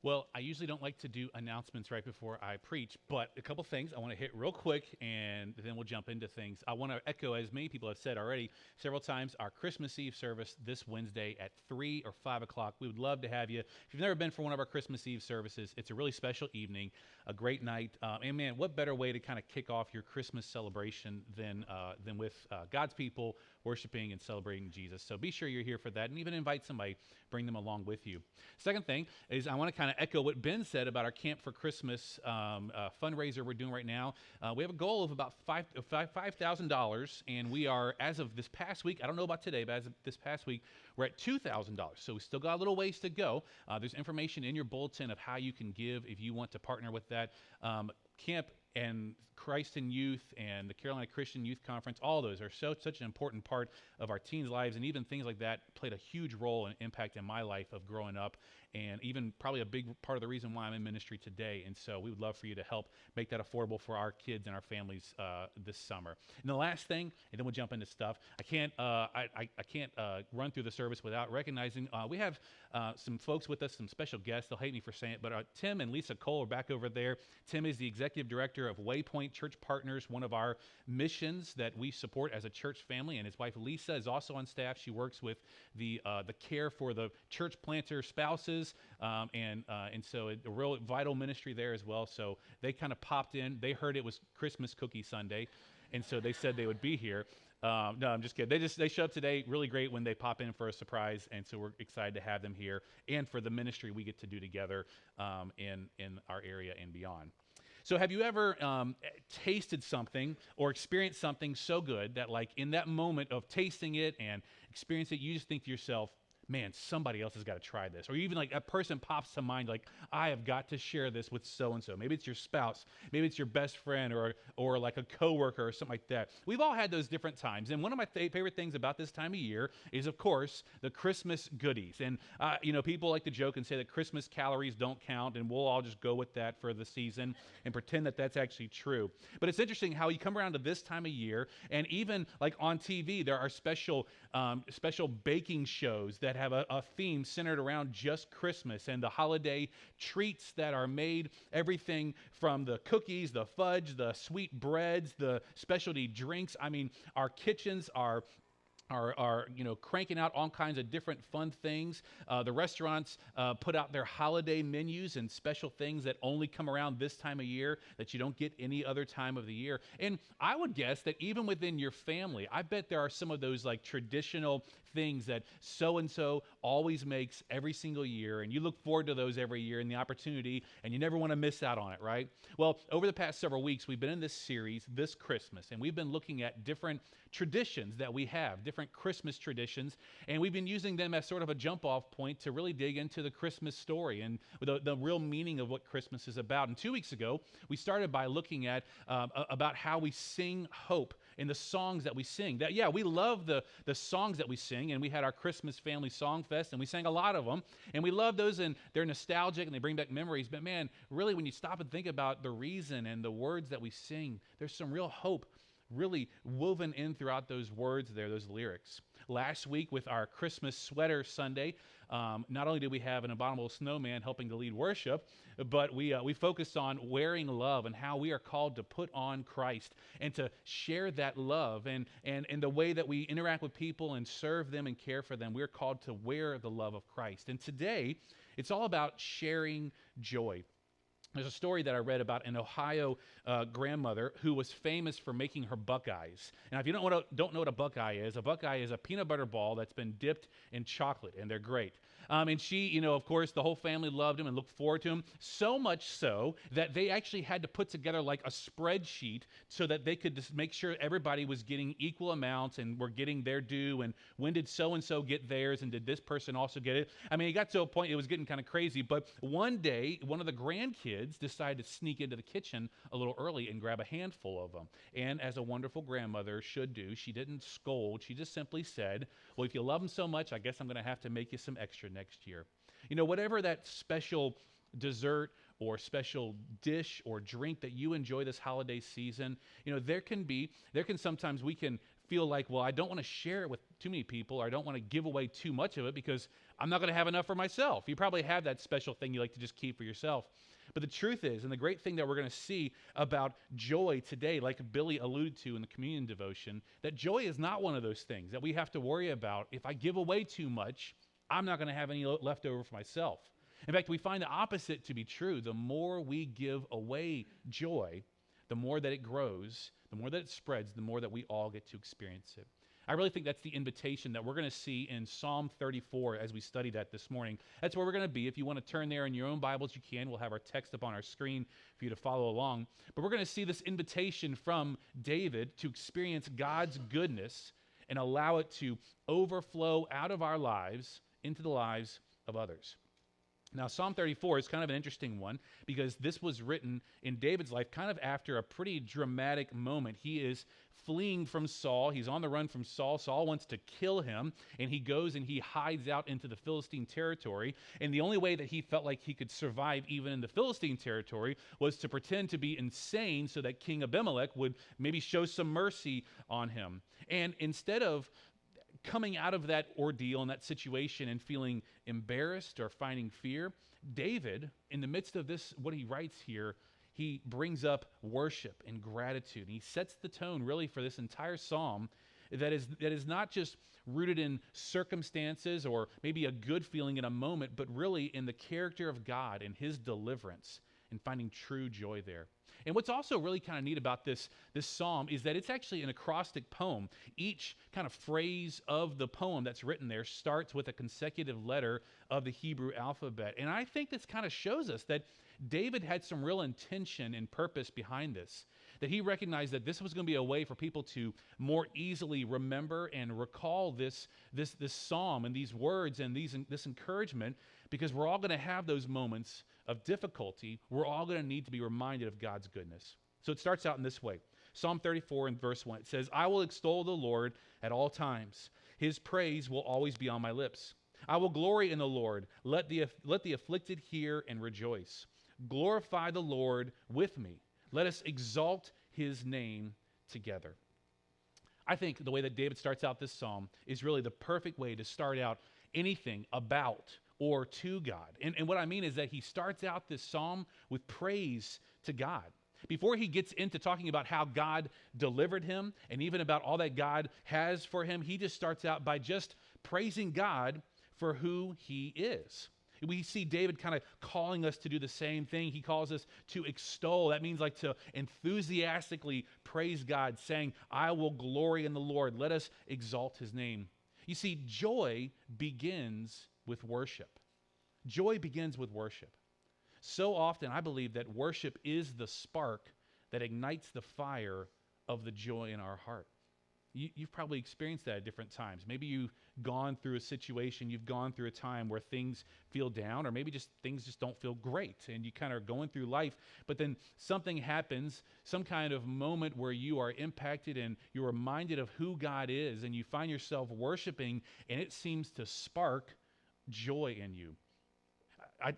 Well, I usually don't like to do announcements right before I preach, but a couple things I want to hit real quick, and then we'll jump into things. I want to echo, as many people have said already several times, our Christmas Eve service this Wednesday at 3 or 5 o'clock. We would love to have you. If you've never been for one of our Christmas Eve services, it's a really special evening, a great night. And man, what better way to kind of kick off your Christmas celebration than with God's people worshiping and celebrating Jesus. So be sure you're here for that, and even invite somebody, bring them along with you. Second thing is I want to kind of echo what Ben said about our Camp for Christmas fundraiser we're doing right now. We have a goal of about $5,000, and we are, as of this past week, I don't know about today, but as of this past week, we're at $2,000. So we still got a little ways to go. There's information in your bulletin of how you can give if you want to partner with that. Camp and Christ in Youth and the Carolina Christian Youth Conference, all those are such an important part of our teens' lives, and even things like that played a huge role and impact in my life of growing up, and even probably a big part of the reason why I'm in ministry today. And so we would love for you to help make that affordable for our kids and our families this summer. And the last thing, and then we'll jump into stuff. I can't run through the service without recognizing we have some folks with us, some special guests. They'll hate me for saying it, but Tim and Lisa Cole are back over there. Tim is the executive director of Waypoint Church Partners, one of our missions that we support as a church family, and his wife Lisa is also on staff. She works with the care for the church planter spouses, and so a real vital ministry there as well. So they kind of popped in. They heard it was Christmas Cookie Sunday, and so they said they would be here. No, I'm just kidding. They show up today. Really great when they pop in for a surprise, and so we're excited to have them here and for the ministry we get to do together in our area and beyond. So have you ever tasted something or experienced something so good that, like, in that moment of tasting it and experiencing it, you just think to yourself, man, somebody else has got to try this? Or even like a person pops to mind, like, I have got to share this with so-and-so. Maybe it's your spouse, maybe it's your best friend, or like a coworker or something like that. We've all had those different times. And one of my favorite things about this time of year is, of course, the Christmas goodies. And, people like to joke and say that Christmas calories don't count, and we'll all just go with that for the season and pretend that that's actually true. But it's interesting how you come around to this time of year, and even like on TV, there are special baking shows that have a theme centered around just Christmas and the holiday treats that are made, everything from the cookies, the fudge, the sweet breads, the specialty drinks. I mean, our kitchens are cranking out all kinds of different fun things. The restaurants put out their holiday menus and special things that only come around this time of year that you don't get any other time of the year. And I would guess that even within your family, I bet there are some of those like traditional things that so-and-so always makes every single year, and you look forward to those every year and the opportunity, and you never want to miss out on it, right? Well, over the past several weeks, we've been in this series, This Christmas, and we've been looking at different traditions that we have, different Christmas traditions, and we've been using them as sort of a jump-off point to really dig into the Christmas story and the real meaning of what Christmas is about. And 2 weeks ago, we started by looking at about how we sing hope in the songs that we sing. That, yeah, we love the songs that we sing, and we had our Christmas Family Song Fest, and we sang a lot of them, and we love those, and they're nostalgic, and they bring back memories. But man, really, when you stop and think about the reason and the words that we sing, there's some real hope really woven in throughout those words there, those lyrics. Last week with our Christmas Sweater Sunday, not only did we have an abominable snowman helping to lead worship, but we focused on wearing love and how we are called to put on Christ and to share that love. And the way that we interact with people and serve them and care for them, we're called to wear the love of Christ. And today, it's all about sharing joy. There's a story that I read about an Ohio grandmother who was famous for making her Buckeyes. Now, if you don't know what a Buckeye is a peanut butter ball that's been dipped in chocolate, and they're great. And she, of course, the whole family loved him and looked forward to him, so much so that they actually had to put together like a spreadsheet so that they could just make sure everybody was getting equal amounts and were getting their due, and when did so-and-so get theirs, and did this person also get it? I mean, it got to a point it was getting kind of crazy, but one day, one of the grandkids decided to sneak into the kitchen a little early and grab a handful of them. And as a wonderful grandmother should do, she didn't scold. She just simply said, well, if you love them so much, I guess I'm going to have to make you some extra next year. Whatever that special dessert or special dish or drink that you enjoy this holiday season, there can sometimes we can feel like, well, I don't want to share it with too many people, or I don't want to give away too much of it because I'm not going to have enough for myself. You probably have that special thing you like to just keep for yourself. But the truth is, and the great thing that we're going to see about joy today, like Billy alluded to in the communion devotion, that joy is not one of those things that we have to worry about. If I give away too much, I'm not going to have any left over for myself. In fact, we find the opposite to be true. The more we give away joy, the more that it grows, the more that it spreads, the more that we all get to experience it. I really think that's the invitation that we're going to see in Psalm 34 as we study that this morning. That's where we're going to be. If you want to turn there in your own Bibles, you can. We'll have our text up on our screen for you to follow along. But we're going to see this invitation from David to experience God's goodness and allow it to overflow out of our lives into the lives of others. Now, Psalm 34 is kind of an interesting one because this was written in David's life kind of after a pretty dramatic moment. He is fleeing from Saul. He's on the run from Saul. Saul wants to kill him, and he goes and he hides out into the Philistine territory. And the only way that he felt like he could survive even in the Philistine territory was to pretend to be insane so that King Abimelech would maybe show some mercy on him. And instead of coming out of that ordeal and that situation and feeling embarrassed or finding fear, David, in the midst of this, what he writes here, he brings up worship and gratitude. And he sets the tone really for this entire psalm that is not just rooted in circumstances or maybe a good feeling in a moment, but really in the character of God and his deliverance and finding true joy there. And what's also really kind of neat about this psalm is that it's actually an acrostic poem. Each kind of phrase of the poem that's written there starts with a consecutive letter of the Hebrew alphabet. And I think this kind of shows us that David had some real intention and purpose behind this, that he recognized that this was going to be a way for people to more easily remember and recall this psalm and these words and this encouragement, because we're all going to have those moments of difficulty. We're all going to need to be reminded of God's goodness. So it starts out in this way. Psalm 34 and verse 1, it says, "I will extol the Lord at all times. His praise will always be on my lips. I will glory in the Lord. Let the afflicted hear and rejoice. Glorify the Lord with me. Let us exalt his name together." I think the way that David starts out this psalm is really the perfect way to start out anything about or to God. And what I mean is that he starts out this psalm with praise to God. Before he gets into talking about how God delivered him and even about all that God has for him, he just starts out by just praising God for who he is. We see David kind of calling us to do the same thing. He calls us to extol. That means like to enthusiastically praise God, saying, "I will glory in the Lord. Let us exalt his name." You see, joy begins with worship. Joy begins with worship. So often, I believe that worship is the spark that ignites the fire of the joy in our heart. You've probably experienced that at different times. Maybe you've gone through a situation, you've gone through a time where things feel down, or maybe just things just don't feel great, and you kind of are going through life, but then something happens, some kind of moment where you are impacted and you're reminded of who God is, and you find yourself worshiping, and it seems to spark joy in you.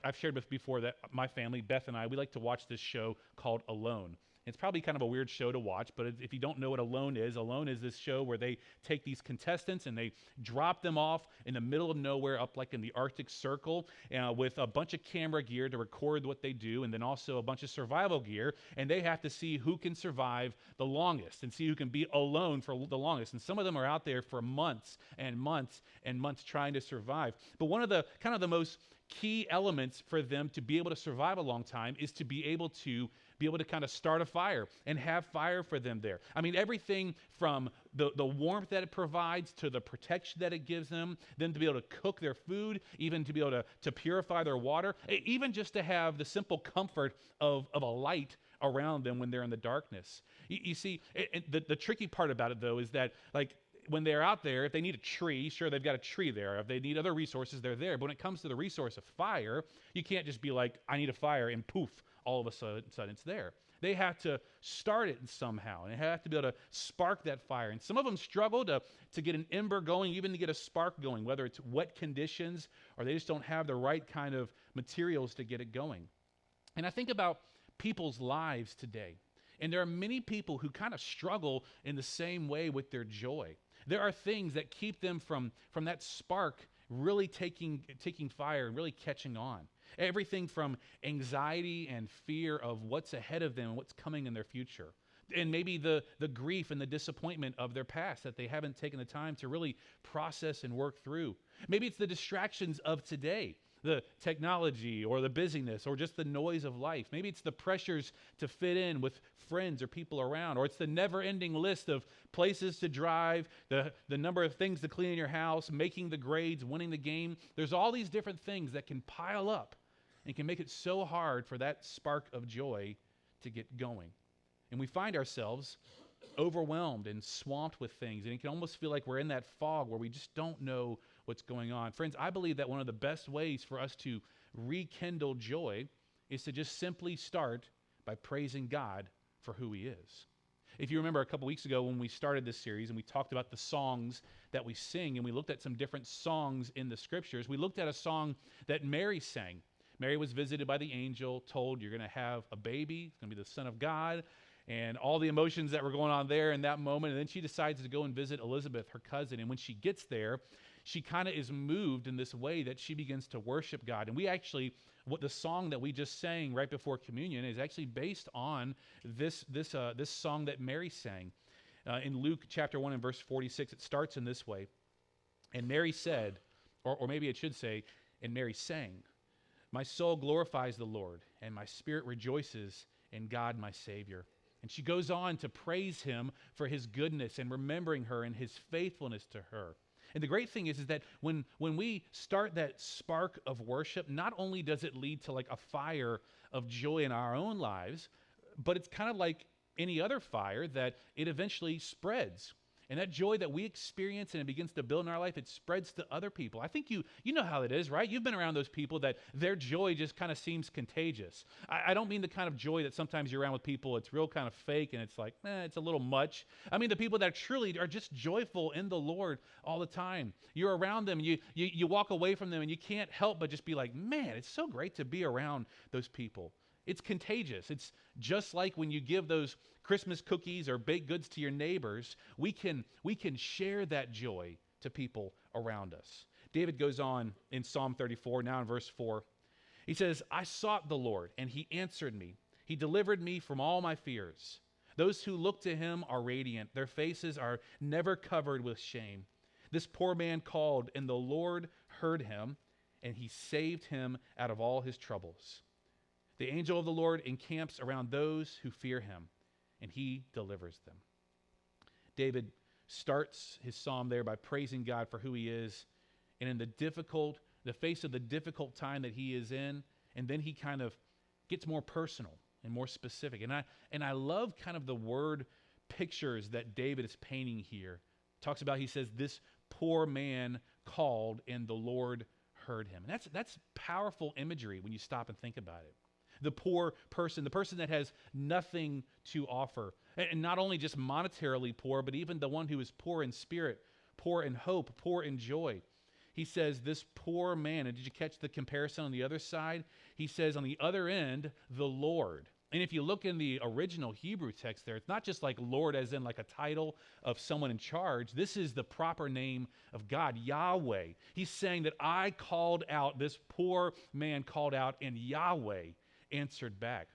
I've shared with before that my family, Beth and I, we like to watch this show called Alone. It's probably kind of a weird show to watch, but if you don't know what Alone is this show where they take these contestants and they drop them off in the middle of nowhere up like in the Arctic Circle with a bunch of camera gear to record what they do, and then also a bunch of survival gear, and they have to see who can survive the longest and see who can be alone for the longest. And some of them are out there for months and months and months trying to survive. But one of the kind of the most key elements for them to be able to survive a long time is to be able to kind of start a fire and have fire for them there. I mean, everything from the warmth that it provides to the protection that it gives them to be able to cook their food, even to be able to purify their water, even just to have the simple comfort of a light around them when they're in the darkness. You see, the tricky part about it, though, is that, like, when they're out there, if they need a tree, sure, they've got a tree there. If they need other resources, they're there. But when it comes to the resource of fire, you can't just be like, I need a fire, and poof, all of a sudden it's there. They have to start it somehow, and they have to be able to spark that fire. And some of them struggle to get an ember going, even to get a spark going, whether it's wet conditions or they just don't have the right kind of materials to get it going. And I think about people's lives today. And there are many people who kind of struggle in the same way with their joy. There are things that keep them from that spark really taking fire and really catching on. Everything from anxiety and fear of what's ahead of them and what's coming in their future. And maybe the grief and the disappointment of their past that they haven't taken the time to really process and work through. Maybe it's the distractions of today, the technology or the busyness or just the noise of life. Maybe it's the pressures to fit in with friends or people around, or it's the never-ending list of places to drive, the number of things to clean in your house, making the grades, winning the game. There's all these different things that can pile up and can make it so hard for that spark of joy to get going. And we find ourselves overwhelmed and swamped with things, and it can almost feel like we're in that fog where we just don't know what's going on. Friends, I believe that one of the best ways for us to rekindle joy is to just simply start by praising God for who he is. If you remember a couple weeks ago when we started this series and we talked about the songs that we sing and we looked at some different songs in the scriptures, we looked at a song that Mary sang. Mary was visited by the angel, told you're going to have a baby, it's going to be the Son of God, and all the emotions that were going on there in that moment. And then she decides to go and visit Elizabeth, her cousin. And when she gets there, she kind of is moved in this way that she begins to worship God. And we actually, what the song that we just sang right before communion is actually based on this song that Mary sang. In Luke chapter 1 and verse 46, it starts in this way. And Mary said, or maybe it should say, and Mary sang, "My soul glorifies the Lord, and my spirit rejoices in God my Savior." And she goes on to praise him for his goodness and remembering her and his faithfulness to her. And the great thing is that when we start that spark of worship, not only does it lead to like a fire of joy in our own lives, but it's kind of like any other fire that it eventually spreads. And that joy that we experience and it begins to build in our life, it spreads to other people. I think you know how it is, right? You've been around those people that their joy just kind of seems contagious. I don't mean the kind of joy that sometimes you're around with people, it's real kind of fake and it's like, it's a little much. I mean the people that truly are just joyful in the Lord all the time. You're around them, you walk away from them and you can't help but just be like, man, it's so great to be around those people. It's contagious. It's just like when you give those Christmas cookies or baked goods to your neighbors, we can share that joy to people around us. David goes on in Psalm 34, now in verse 4. He says, "I sought the Lord, and he answered me. He delivered me from all my fears. Those who look to him are radiant. Their faces are never covered with shame. This poor man called, and the Lord heard him, and he saved him out of all his troubles. The angel of the Lord encamps around those who fear him, and he delivers them." David starts his psalm there by praising God for who he is, and in the face of the difficult time that he is in, and then he kind of gets more personal and more specific. And I love kind of the word pictures that David is painting here. Talks about, he says, this poor man called, and the Lord heard him. And that's powerful imagery when you stop and think about it. The poor person, the person that has nothing to offer. And not only just monetarily poor, but even the one who is poor in spirit, poor in hope, poor in joy. He says, this poor man, and did you catch the comparison on the other side? He says on the other end, the Lord. And if you look in the original Hebrew text there, it's not just like Lord as in like a title of someone in charge. This is the proper name of God, Yahweh. He's saying that I called out, this poor man called out, and Yahweh answered back.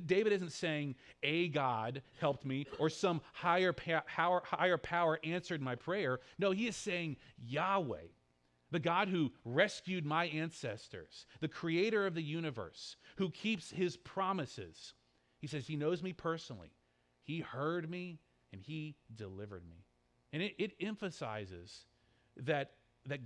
David isn't saying a God helped me or some higher power answered my prayer. No, he is saying Yahweh, the God who rescued my ancestors, the creator of the universe, who keeps his promises. He says he knows me personally. He heard me and he delivered me. And it emphasizes that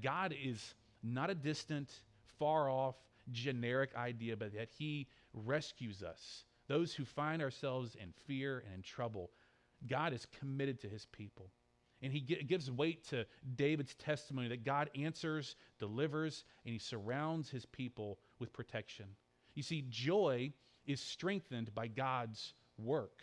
God is not a distant, far off, generic idea, but that he rescues us. Those who find ourselves in fear and in trouble, God is committed to his people. And he gives weight to David's testimony that God answers, delivers, and he surrounds his people with protection. You see, joy is strengthened by God's work.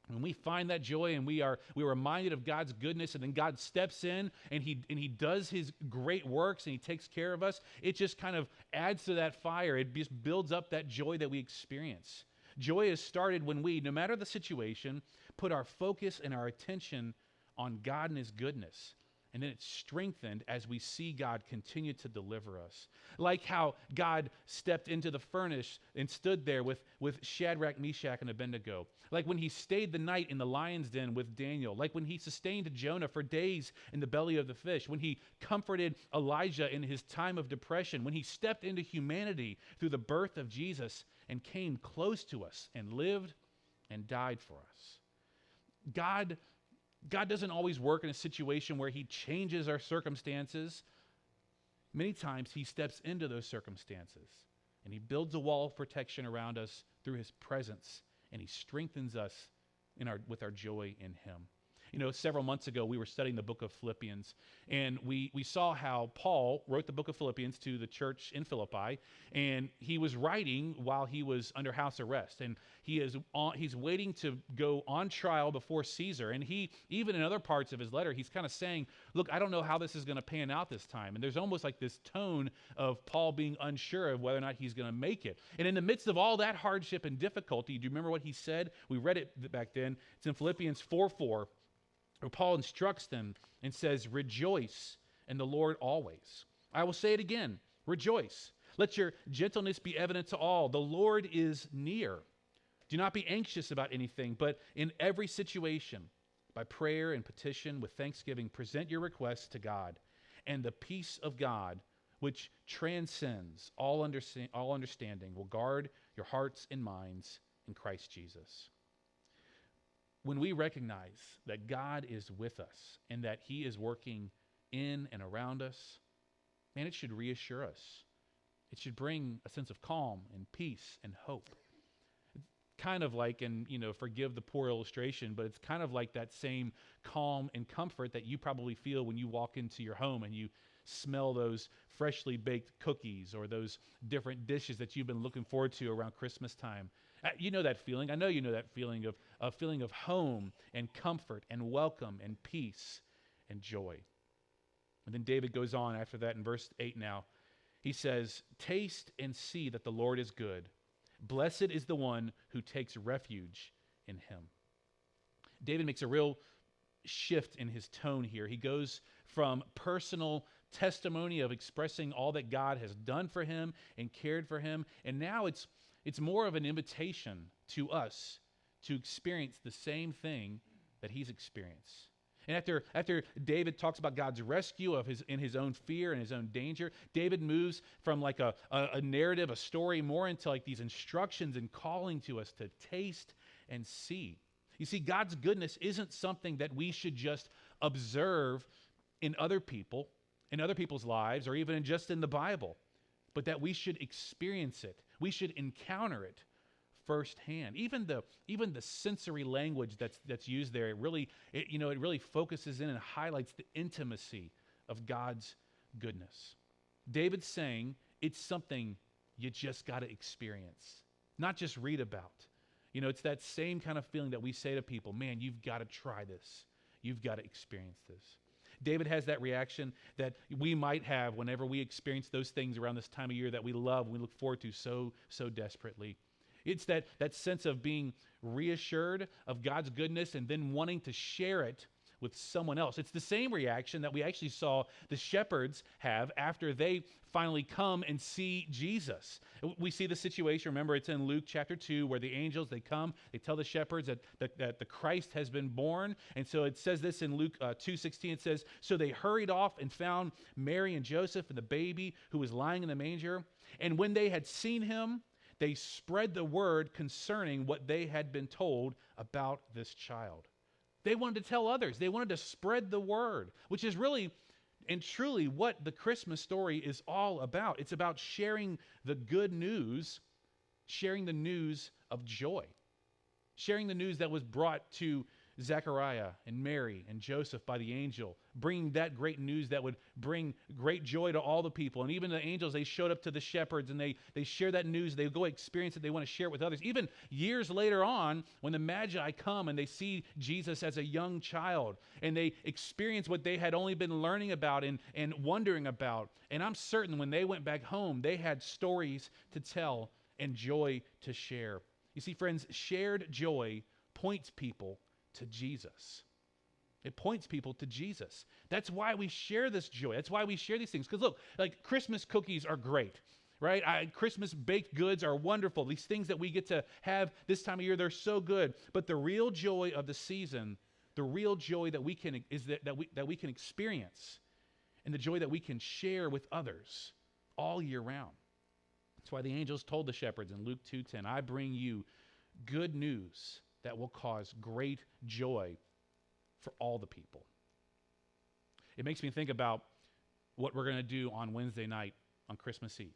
When we find that joy and we're reminded of God's goodness, and then God steps in and he does his great works and he takes care of us, it just kind of adds to that fire. It just builds up that joy that we experience. Joy is started when we, no matter the situation, put our focus and our attention on God and his goodness. And then it's strengthened as we see God continue to deliver us. Like how God stepped into the furnace and stood there with Shadrach, Meshach, and Abednego. Like when he stayed the night in the lion's den with Daniel. Like when he sustained Jonah for days in the belly of the fish. When he comforted Elijah in his time of depression. When he stepped into humanity through the birth of Jesus and came close to us and lived and died for us. God doesn't always work in a situation where he changes our circumstances. Many times he steps into those circumstances and he builds a wall of protection around us through his presence, and he strengthens us with our joy in him. You know, several months ago, we were studying the book of Philippians, and we saw how Paul wrote the book of Philippians to the church in Philippi, and he was writing while he was under house arrest, and he's waiting to go on trial before Caesar, and he, even in other parts of his letter, he's kind of saying, look, I don't know how this is going to pan out this time, and there's almost like this tone of Paul being unsure of whether or not he's going to make it. And in the midst of all that hardship and difficulty, do you remember what he said? We read it back then. It's in Philippians 4:4. Where Paul instructs them and says, rejoice in the Lord always. I will say it again, rejoice. Let your gentleness be evident to all. The Lord is near. Do not be anxious about anything, but in every situation, by prayer and petition with thanksgiving, present your requests to God. And the peace of God, which transcends all understanding, will guard your hearts and minds in Christ Jesus. When we recognize that God is with us and that he is working in and around us, man, it should reassure us. It should bring a sense of calm and peace and hope. Kind of like, and forgive the poor illustration, but it's kind of like that same calm and comfort that you probably feel when you walk into your home and you smell those freshly baked cookies or those different dishes that you've been looking forward to around Christmas time. You know that feeling. I know you know that feeling of home and comfort and welcome and peace and joy. And then David goes on after that in verse 8 now. He says, taste and see that the Lord is good. Blessed is the one who takes refuge in him. David makes a real shift in his tone here. He goes from personal testimony of expressing all that God has done for him and cared for him, and now it's more of an invitation to us to experience the same thing that he's experienced. And after David talks about God's rescue in his own fear and his own danger, David moves from like a narrative, a story, more into like these instructions and calling to us to taste and see. You see, God's goodness isn't something that we should just observe in other people, in other people's lives, or even just in the Bible, but that we should experience it. We should encounter it firsthand. Even the sensory language that's used there, it really focuses in and highlights the intimacy of God's goodness. David's saying it's something you just got to experience, not just read about. It's that same kind of feeling that we say to people, man, you've got to try this. You've got to experience this. David has that reaction that we might have whenever we experience those things around this time of year that we love, we look forward to so desperately. It's that sense of being reassured of God's goodness and then wanting to share it with someone else. It's the same reaction that we actually saw the shepherds have after they finally come and see Jesus. We see the situation, remember it's in Luke chapter 2, where the angels, they come, they tell the shepherds that the Christ has been born. And so it says this in Luke 2:16, it says, so they hurried off and found Mary and Joseph and the baby who was lying in the manger. And when they had seen him, they spread the word concerning what they had been told about this child. They wanted to tell others. They wanted to spread the word, which is really and truly what the Christmas story is all about. It's about sharing the good news, sharing the news of joy, sharing the news that was brought to Zechariah and Mary and Joseph by the angel, bringing that great news that would bring great joy to all the people. And even the angels, they showed up to the shepherds and they share that news. They go experience it. They want to share it with others. Even years later on, when the Magi come and they see Jesus as a young child and they experience what they had only been learning about and wondering about. And I'm certain when they went back home, they had stories to tell and joy to share. You see, friends, shared joy points people to Jesus. It points people to Jesus. That's why we share this joy. That's why we share these things. Because look, like Christmas cookies are great, right? Christmas baked goods are wonderful. These things that we get to have this time of year, they're so good. But the real joy of the season, the real joy that we can that we can experience, and the joy that we can share with others all year round. That's why the angels told the shepherds in Luke 2:10, I bring you good news that will cause great joy for all the people. It makes me think about what we're going to do on Wednesday night on Christmas Eve.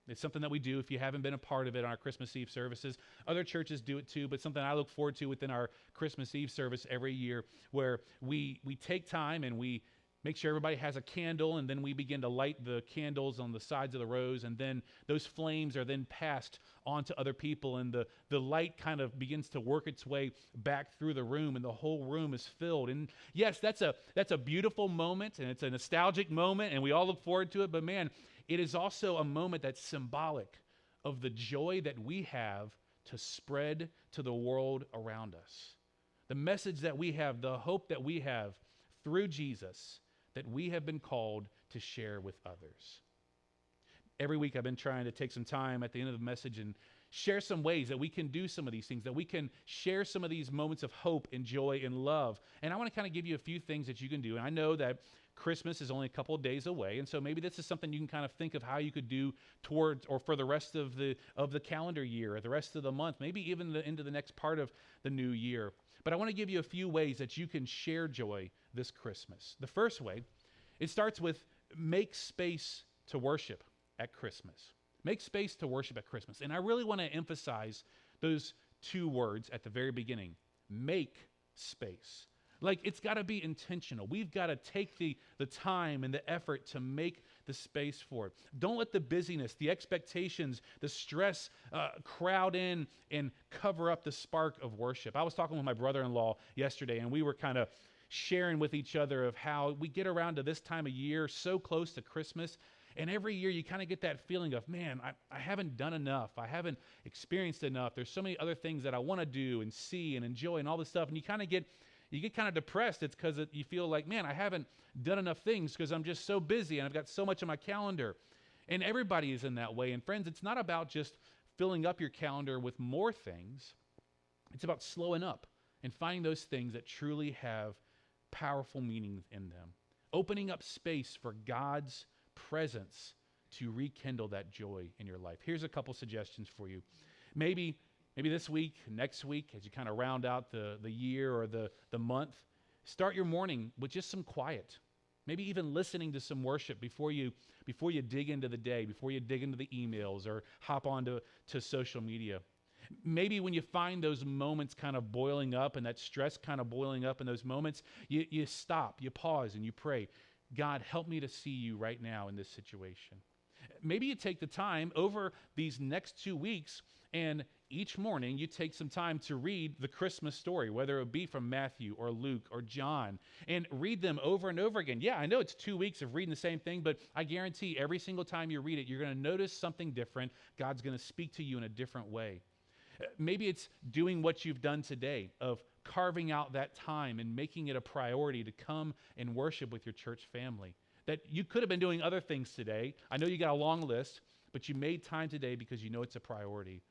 It's something that we do if you haven't been a part of it on our Christmas Eve services. Other churches do it too, but something I look forward to within our Christmas Eve service every year, where we take time and we make sure everybody has a candle, and then we begin to light the candles on the sides of the rows, and then those flames are then passed on to other people, and the light kind of begins to work its way back through the room, and the whole room is filled. And yes, that's a beautiful moment, and it's a nostalgic moment, and we all look forward to it, but man, it is also a moment that's symbolic of the joy that we have to spread to the world around us. The message that we have, the hope that we have through Jesus, that we have been called to share with others. Every week I've been trying to take some time at the end of the message and share some ways that we can do some of these things, that we can share some of these moments of hope and joy and love. And I want to kind of give you a few things that you can do. And I know that Christmas is only a couple of days away, and so maybe this is something you can kind of think of how you could do towards, or for the rest of the calendar year, or the rest of the month, maybe even into the next part of the new year. But I want to give you a few ways that you can share joy this Christmas. The first way, it starts with make space to worship at Christmas. Make space to worship at Christmas. And I really want to emphasize those two words at the very beginning. Make space. Like, it's got to be intentional. We've got to take the time and the effort to make the space for it. Don't let the busyness, the expectations, the stress crowd in and cover up the spark of worship. I was talking with my brother-in-law yesterday, and we were kind of sharing with each other of how we get around to this time of year, so close to Christmas, and every year you kind of get that feeling of, man, I haven't done enough. I haven't experienced enough. There's so many other things that I want to do and see and enjoy and all this stuff, and you get kind of depressed. It's because you feel like, man, I haven't done enough things because I'm just so busy and I've got so much on my calendar. And everybody is in that way. And friends, it's not about just filling up your calendar with more things. It's about slowing up and finding those things that truly have powerful meaning in them. Opening up space for God's presence to rekindle that joy in your life. Here's a couple suggestions for you. Maybe this week, next week, as you kind of round out the year or the month, start your morning with just some quiet. Maybe even listening to some worship before you dig into the day, before you dig into the emails or hop onto social media. Maybe when you find those moments kind of boiling up and that stress kind of boiling up in those moments, you stop, you pause, and you pray, God, help me to see you right now in this situation. Maybe you take the time over these next 2 weeks, and each morning you take some time to read the Christmas story, whether it be from Matthew or Luke or John, and read them over and over again. Yeah, I know it's 2 weeks of reading the same thing, but I guarantee every single time you read it, you're going to notice something different. God's going to speak to you in a different way. Maybe it's doing what you've done today, of carving out that time and making it a priority to come and worship with your church family. That you could have been doing other things today. I know you got a long list, but you made time today because you know it's a priority.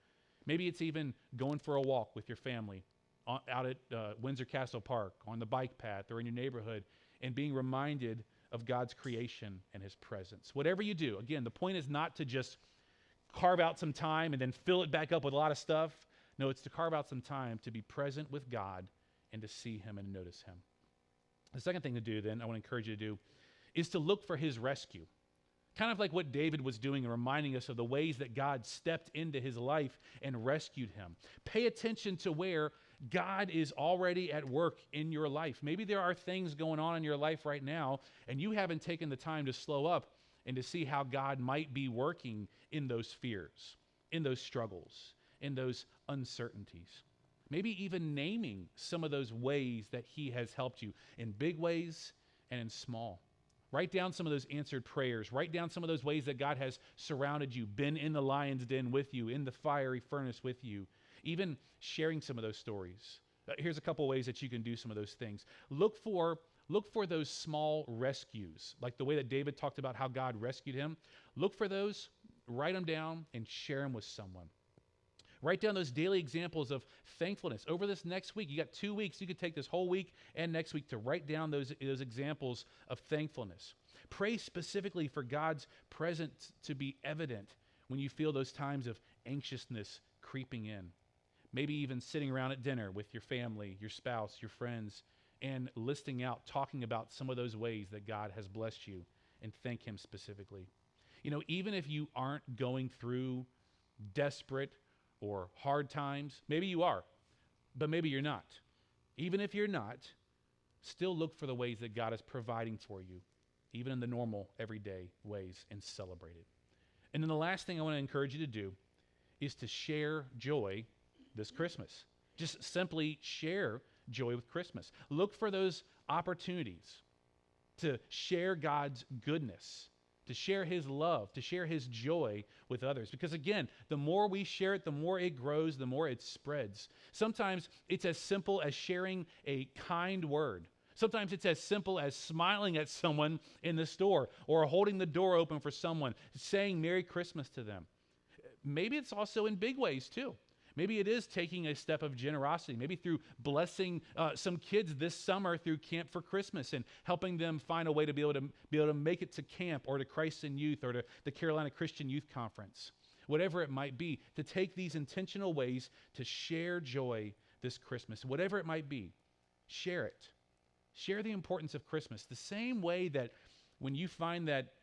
Maybe it's even going for a walk with your family out at Windsor Castle Park, on the bike path, or in your neighborhood, and being reminded of God's creation and his presence. Whatever you do, again, the point is not to just carve out some time and then fill it back up with a lot of stuff. No, it's to carve out some time to be present with God and to see him and notice him. The second thing to do then, I want to encourage you to do, is to look for his rescue. Kind of like what David was doing and reminding us of the ways that God stepped into his life and rescued him. Pay attention to where God is already at work in your life. Maybe there are things going on in your life right now, and you haven't taken the time to slow up and to see how God might be working in those fears, in those struggles, in those uncertainties. Maybe even naming some of those ways that he has helped you, in big ways and in small. Write down some of those answered prayers. Write down some of those ways that God has surrounded you, been in the lion's den with you, in the fiery furnace with you. even sharing some of those stories. Here's a couple ways that you can do some of those things. Look for those small rescues, like the way that David talked about how God rescued him. Look for those, write them down, and share them with someone. Write down those daily examples of thankfulness. Over this next week, you got 2 weeks. You could take this whole week and next week to write down those examples of thankfulness. Pray specifically for God's presence to be evident when you feel those times of anxiousness creeping in. Maybe even sitting around at dinner with your family, your spouse, your friends, and listing out, talking about some of those ways that God has blessed you, and thank Him specifically. You know, even if you aren't going through desperate or hard times, maybe you are, but maybe you're not. Even if you're not, still look for the ways that God is providing for you, even in the normal, everyday ways, and celebrate it. And then the last thing I want to encourage you to do is to share joy this Christmas. Just simply share joy with Christmas. Look for those opportunities to share God's goodness, to share His love, to share His joy with others. Because again, the more we share it, the more it grows, the more it spreads. Sometimes it's as simple as sharing a kind word. Sometimes it's as simple as smiling at someone in the store or holding the door open for someone, saying Merry Christmas to them. Maybe it's also in big ways too. Maybe it is taking a step of generosity, maybe through blessing some kids this summer through Camp for Christmas and helping them find a way to be able to make it to camp or to Christ in Youth or to the Carolina Christian Youth Conference. Whatever it might be, to take these intentional ways to share joy this Christmas. Whatever it might be, share it. Share the importance of Christmas. The same way that when you find that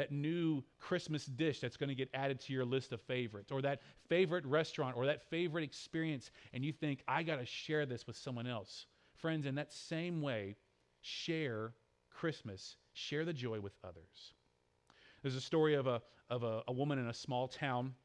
new Christmas dish that's going to get added to your list of favorites, or that favorite restaurant, or that favorite experience, and you think, I got to share this with someone else. Friends, in that same way, share Christmas. Share the joy with others. There's a story of a woman in a small town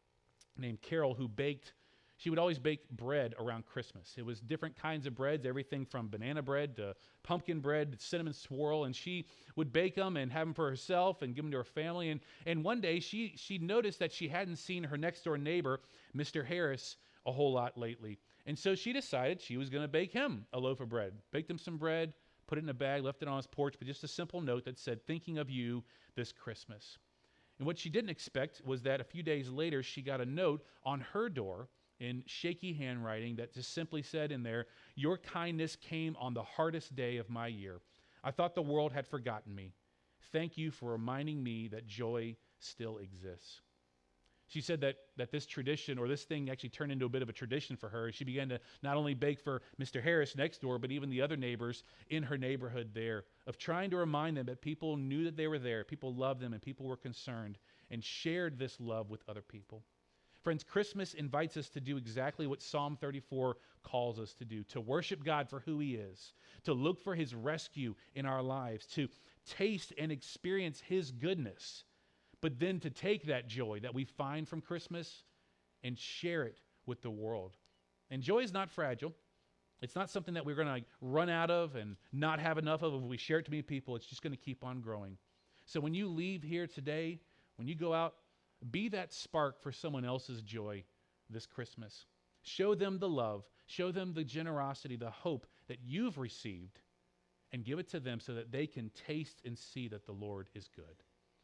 named Carol who baked. She would always bake bread around Christmas. It was different kinds of breads, everything from banana bread to pumpkin bread, cinnamon swirl, and she would bake them and have them for herself and give them to her family. And one day she noticed that she hadn't seen her next door neighbor, Mr. Harris, a whole lot lately. And so she decided she was going to bake him a loaf of bread. Baked him some bread, put it in a bag, left it on his porch, but just a simple note that said, thinking of you this Christmas. And what she didn't expect was that a few days later she got a note on her door in shaky handwriting that just simply said in there, your kindness came on the hardest day of my year. I thought the world had forgotten me. Thank you for reminding me that joy still exists. She said that this tradition, or this thing, actually turned into a bit of a tradition for her. She began to not only bake for Mr. Harris next door, but even the other neighbors in her neighborhood there, of trying to remind them that people knew that they were there, people loved them, and people were concerned, and shared this love with other people. Friends, Christmas invites us to do exactly what Psalm 34 calls us to do, to worship God for who He is, to look for His rescue in our lives, to taste and experience His goodness, but then to take that joy that we find from Christmas and share it with the world. And joy is not fragile. It's not something that we're going to run out of and not have enough of if we share it to many people. It's just going to keep on growing. So when you leave here today, when you go out, be that spark for someone else's joy this Christmas. Show them the love, show them the generosity, the hope that you've received, and give it to them so that they can taste and see that the Lord is good.